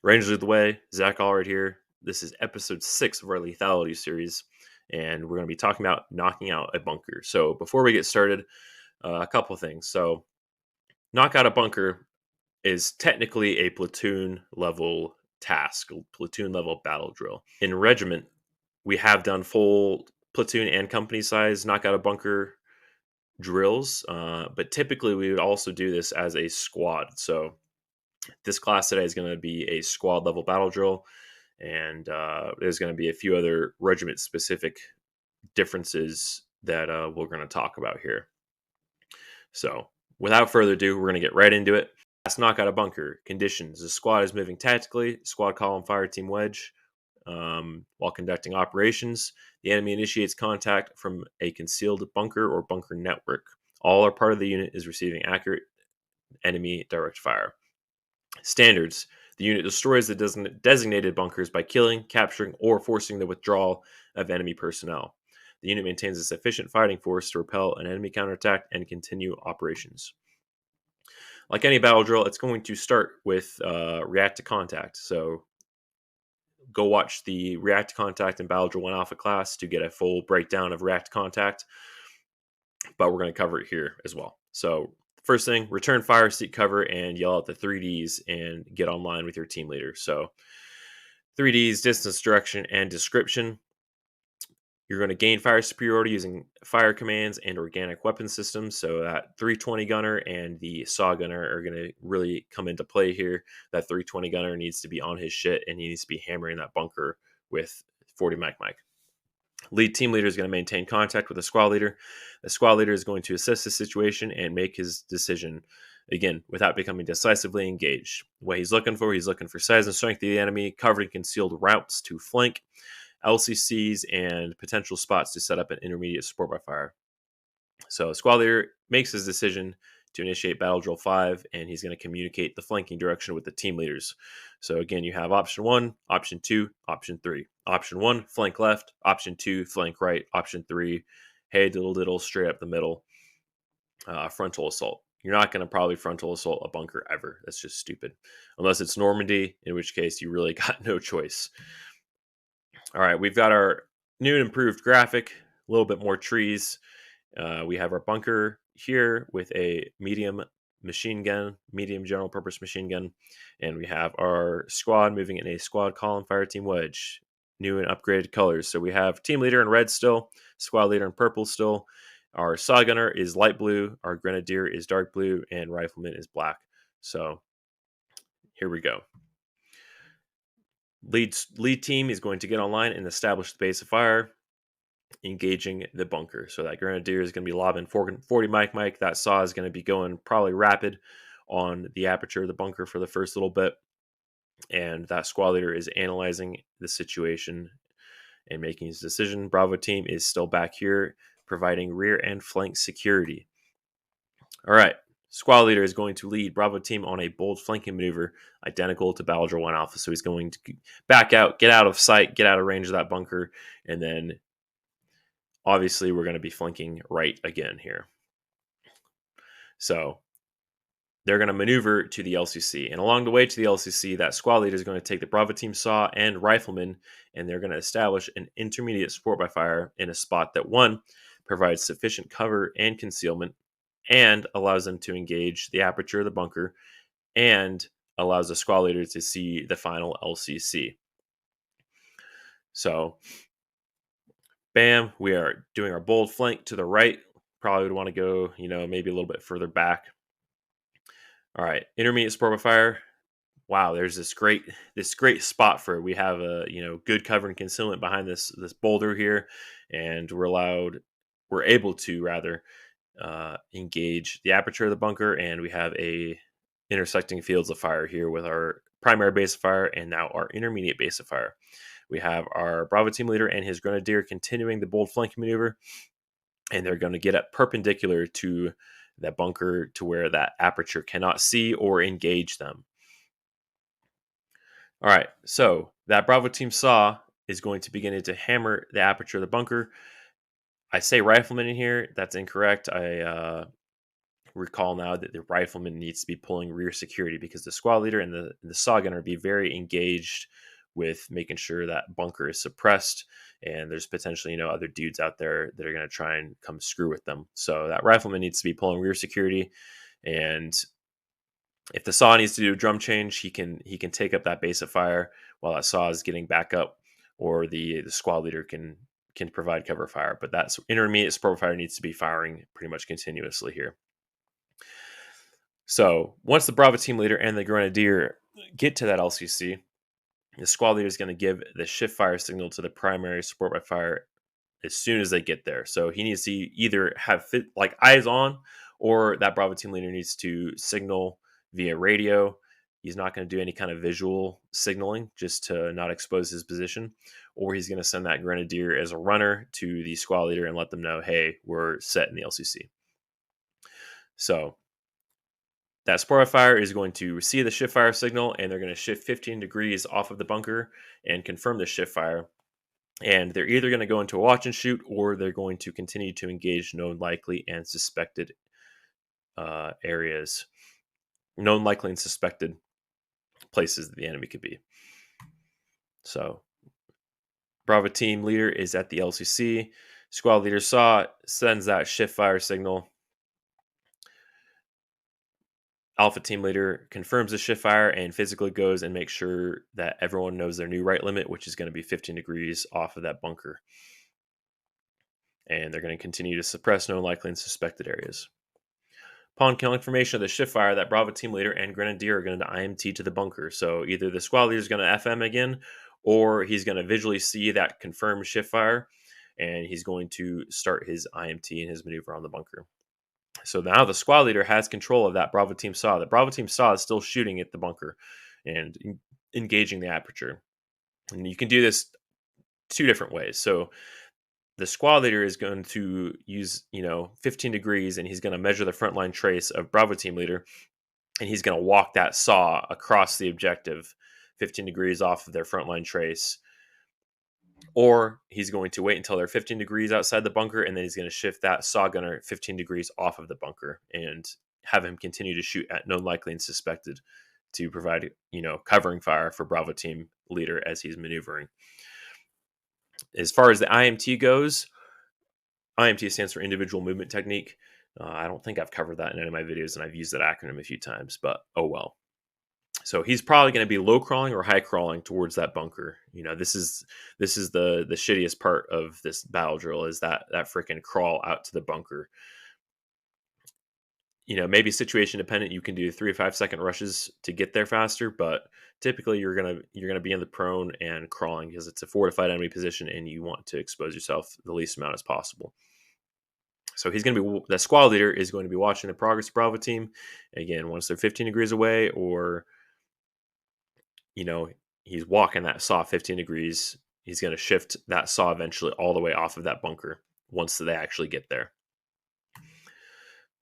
Rangers of the way, Zach Allred here. This is episode 6 of our Lethality series, and we're going to be talking about knocking out a bunker. So before we get started, a couple of things. So knock out a bunker is technically a platoon level task, a platoon level battle drill. In regiment, we have done full platoon and company size knock out a bunker drills, but typically we would also do this as a squad. So this class today is going to be a squad level battle drill, and there's going to be a few other regiment specific differences that we're going to talk about here. So without further ado, we're going to get right into it. Let's knock out a bunker. Conditions: the squad is moving tactically. Squad column fire team wedge. While conducting operations, the enemy initiates contact from a concealed bunker or bunker network. All or part of the unit is receiving accurate enemy direct fire. Standards: the unit destroys the designated bunkers by killing, capturing, or forcing the withdrawal of enemy personnel. The unit maintains a sufficient fighting force to repel an enemy counterattack and continue operations. Like any battle drill, it's going to start with react to contact. So go watch the react to contact in Battle Drill 1 Alpha class to get a full breakdown of react to contact, but we're going to cover it here as well. So first thing, return fire, seek cover, and yell out the 3Ds and get online with your team leader. So 3Ds, distance, direction, and description. You're going to gain fire superiority using fire commands and organic weapon systems. So that 320 gunner and the saw gunner are going to really come into play here. That 320 gunner needs to be on his shit, and he needs to be hammering that bunker with 40 mic. Lead team leader is going to maintain contact with the squad leader. The squad leader is going to assess the situation and make his decision, again, without becoming decisively engaged. What he's looking for size and strength of the enemy, covered and concealed routes to flank, LCCs, and potential spots to set up an intermediate support by fire. So squad leader makes his decision to initiate Battle Drill 5, and he's going to communicate the flanking direction with the team leaders. So again, you have option 1, option 2, option 3. Option 1, flank left. Option 2, flank right. Option 3, hey, diddle, straight up the middle, frontal assault. You're not going to probably frontal assault a bunker ever. That's just stupid. Unless it's Normandy, in which case you really got no choice. All right, we've got our new and improved graphic, a little bit more trees. We have our bunker here with a medium general purpose machine gun. And we have our squad moving in a squad column fire team wedge, new and upgraded colors. So we have team leader in red still, squad leader in purple still. Our saw gunner is light blue, our grenadier is dark blue, and rifleman is black. So here we go. Lead team is going to get online and establish the base of fire, engaging the bunker. So that grenadier is going to be lobbing 40 mic. That saw is going to be going probably rapid on the aperture of the bunker for the first little bit. And that squad leader is analyzing the situation and making his decision. Bravo team is still back here, providing rear and flank security. All right. Squad leader is going to lead Bravo team on a bold flanking maneuver identical to Battle Drill 1 Alpha. So he's going to back out, get out of sight, get out of range of that bunker, and then obviously we're going to be flanking right again here. So they're going to maneuver to the LCC. And along the way to the LCC, that squad leader is going to take the Bravo team saw and rifleman, and they're going to establish an intermediate support by fire in a spot that, one, provides sufficient cover and concealment and allows them to engage the aperture of the bunker and allows the squad leader to see the final LCC. So, bam, we are doing our bold flank to the right. Probably would want to go, maybe a little bit further back. All right, intermediate support by fire. Wow, there's this great spot for it. We have a good cover and concealment behind this boulder here, and we're able to engage the aperture of the bunker, and we have a intersecting fields of fire here with our primary base of fire and now our intermediate base of fire. We have our Bravo team leader and his grenadier continuing the bold flanking maneuver, and they're going to get up perpendicular to that bunker to where that aperture cannot see or engage them. All right, so that Bravo team saw is going to begin to hammer the aperture of the bunker. I say rifleman in here. That's incorrect. I Recall now that the rifleman needs to be pulling rear security because the squad leader and the saw gunner be very engaged with making sure that bunker is suppressed, and there's potentially other dudes out there that are going to try and come screw with them. So that rifleman needs to be pulling rear security, and if the saw needs to do a drum change, he can take up that base of fire while that saw is getting back up, or the squad leader can provide cover fire. But that intermediate support fire needs to be firing pretty much continuously here. So once the Bravo team leader and the grenadier get to that LCC, the squad leader is going to give the shift fire signal to the primary support by fire as soon as they get there. So he needs to either have eyes on, or that Bravo team leader needs to signal via radio. He's not going to do any kind of visual signaling just to not expose his position, or he's going to send that grenadier as a runner to the squad leader and let them know, hey, we're set in the LCC. So that support fire is going to receive the shift fire signal, and they're going to shift 15 degrees off of the bunker and confirm the shift fire. And they're either going to go into a watch and shoot, or they're going to continue to engage known likely and suspected areas, known likely and suspected places that the enemy could be. So Bravo team leader is at the LCC. Squad leader saw it, sends that shift fire signal. Alpha team leader confirms the shift fire and physically goes and makes sure that everyone knows their new right limit, which is going to be 15 degrees off of that bunker. And they're going to continue to suppress known likely and suspected areas. Upon confirmation of the shift fire, that Bravo team leader and grenadier are going to IMT to the bunker. So either the squad leader is going to FM again, or he's going to visually see that confirmed shift fire, and he's going to start his IMT and his maneuver on the bunker. So now the squad leader has control of that Bravo team saw. The Bravo team saw is still shooting at the bunker and engaging the aperture. And you can do this two different ways. So the squad leader is going to use, 15 degrees, and he's going to measure the frontline trace of Bravo team leader, and he's going to walk that saw across the objective 15 degrees off of their frontline trace. Or he's going to wait until they're 15 degrees outside the bunker, and then he's going to shift that saw gunner 15 degrees off of the bunker and have him continue to shoot at known likely and suspected to provide, covering fire for Bravo team leader as he's maneuvering. As far as the IMT goes, IMT stands for individual movement technique. I don't think I've covered that in any of my videos, and I've used that acronym a few times, but oh well. So he's probably going to be low crawling or high crawling towards that bunker. This is the shittiest part of this battle drill, is that freaking crawl out to the bunker. Maybe situation dependent. You can do 3 to 5 second rushes to get there faster, but typically you're gonna be in the prone and crawling because it's a fortified enemy position, and you want to expose yourself the least amount as possible. So the squad leader is going to be watching the progress of Bravo team. Again, once they're 15 degrees away, or he's walking that saw 15 degrees, he's going to shift that saw eventually all the way off of that bunker once they actually get there.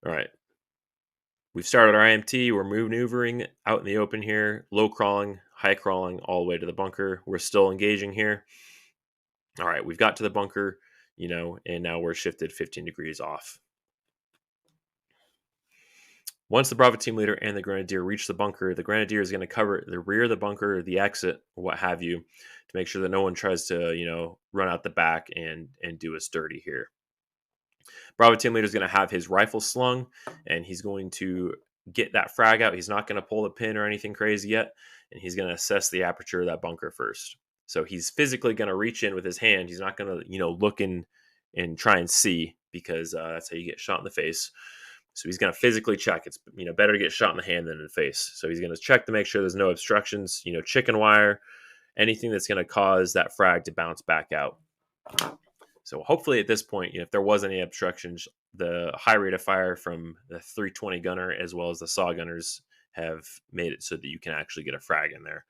All right. We've started our IMT. We're maneuvering out in the open here, low crawling, high crawling, all the way to the bunker. We're still engaging here. All right. We've got to the bunker, and now we're shifted 15 degrees off. Once the Bravo team leader and the grenadier reach the bunker is going to cover the rear of the bunker, the exit, or what have you, to make sure that no one tries to, run out the back and do us dirty here. Bravo team leader is going to have his rifle slung, and he's going to get that frag out. He's not going to pull the pin or anything crazy yet, and he's going to assess the aperture of that bunker first. So he's physically going to reach in with his hand. He's not going to, look in and try and see, because that's how you get shot in the face. So he's going to physically check. It's better to get shot in the hand than in the face. So he's going to check to make sure there's no obstructions, chicken wire, anything that's going to cause that frag to bounce back out. So hopefully at this point, if there was any obstructions, the high rate of fire from the 320 gunner as well as the saw gunners have made it so that you can actually get a frag in there.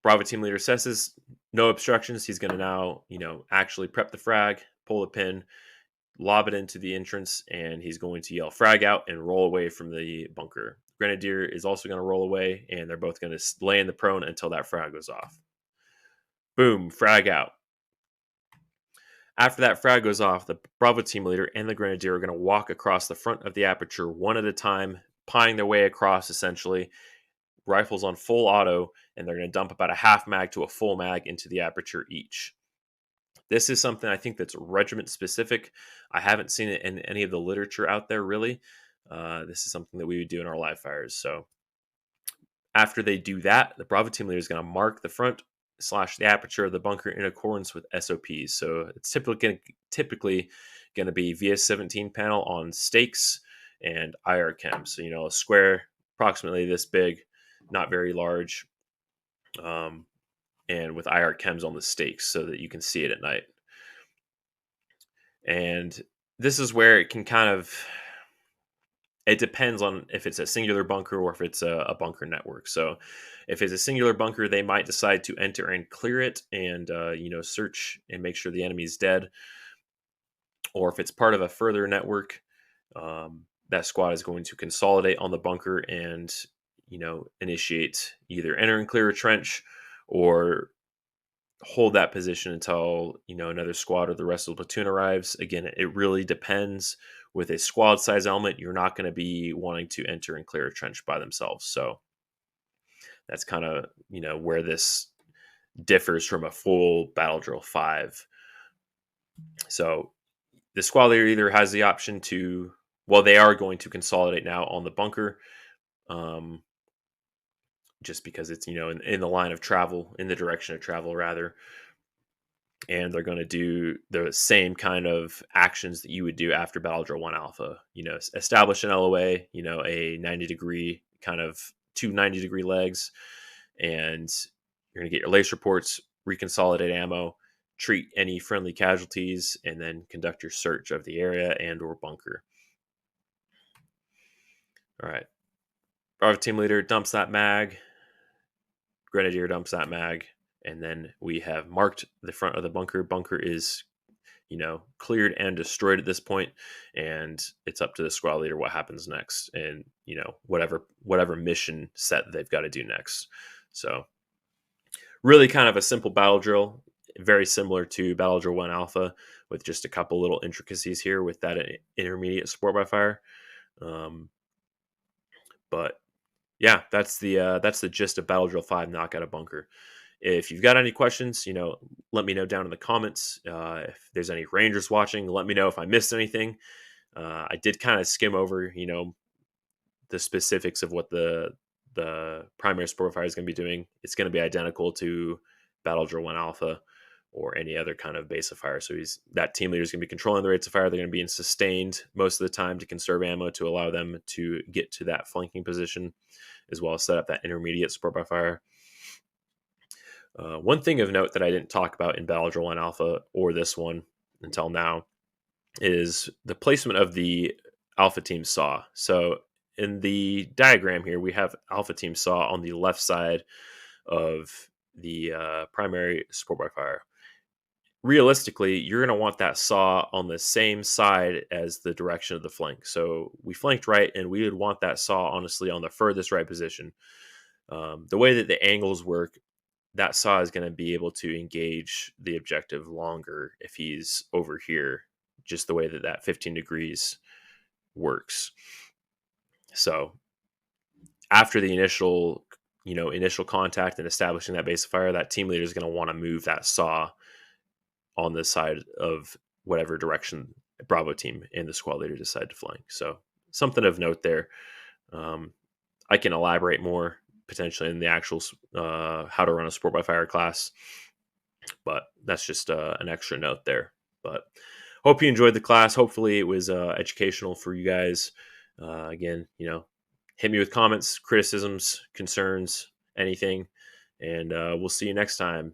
Bravo team leader assesses no obstructions. He's going to now, actually prep the frag, pull the pin, lob it into the entrance, and he's going to yell frag out and roll away from the bunker. Grenadier is also going to roll away, and they're both going to lay in the prone until that frag goes off. Boom, frag out. After that frag goes off, the Bravo team leader and the Grenadier are going to walk across the front of the aperture one at a time, pieing their way across essentially, rifles on full auto, and they're going to dump about a half mag to a full mag into the aperture each. This is something I think that's regiment specific. I haven't seen it in any of the literature out there really. This is something that we would do in our live fires. So after they do that, the Bravo team leader is going to mark the front / the aperture of the bunker in accordance with SOPs. So it's typically going to be VS17 panel on stakes and IR chem. So a square approximately this big, not very large, and with IR chems on the stakes so that you can see it at night. And this is where it can it depends on if it's a singular bunker or if it's a bunker network. So if it's a singular bunker, they might decide to enter and clear it and, search and make sure the enemy's dead. Or if it's part of a further network, that squad is going to consolidate on the bunker and, initiate either enter and clear a trench or hold that position until another squad or the rest of the platoon arrives. Again, it really depends. With a squad size element, you're not going to be wanting to enter and clear a trench by themselves. So that's kind of where this differs from a full battle drill 5. So the squad leader either has the option to, well, they are going to consolidate now on the bunker, just because it's in the line of travel, in the direction of travel rather. And they're going to do the same kind of actions that you would do after Battle Drill 1 Alpha. Establish an LOA, a 90-degree kind of 2 90-degree legs, and you're going to get your lace reports, reconsolidate ammo, treat any friendly casualties, and then conduct your search of the area and or bunker. All right. Bravo team leader dumps that mag. Grenadier dumps that mag. And then we have marked the front of the bunker. Bunker is, cleared and destroyed at this point, and it's up to the squad leader what happens next, and whatever mission set they've got to do next. So, really, kind of a simple battle drill, very similar to Battle Drill 1 Alpha, with just a couple little intricacies here with that intermediate support by fire. But yeah, that's the gist of Battle Drill 5 Knockout a Bunker. If you've got any questions, let me know down in the comments. If there's any Rangers watching, let me know if I missed anything. I did kind of skim over, the specifics of what the primary support fire is going to be doing. It's going to be identical to Battle Drill 1 Alpha or any other kind of base of fire. So that team leader is going to be controlling the rates of fire. They're going to be in sustained most of the time to conserve ammo to allow them to get to that flanking position, as well as set up that intermediate support by fire. One thing of note that I didn't talk about in Battle Drill 1 Alpha or this one until now is the placement of the Alpha Team saw. So in the diagram here, we have Alpha Team saw on the left side of the primary support by fire. Realistically, you're going to want that saw on the same side as the direction of the flank. So we flanked right, and we would want that saw, honestly, on the furthest right position. The way that the angles work, that saw is going to be able to engage the objective longer if he's over here, just the way that 15 degrees works. So after the initial contact and establishing that base of fire, that team leader is going to want to move that saw on the side of whatever direction Bravo team and the squad leader decide to flank. So something of note there. I can elaborate more potentially in the actual how to run a support by fire class, but that's just an extra note there. But hope you enjoyed the class. Hopefully it was educational for you guys. Again, hit me with comments, criticisms, concerns, anything, and we'll see you next time.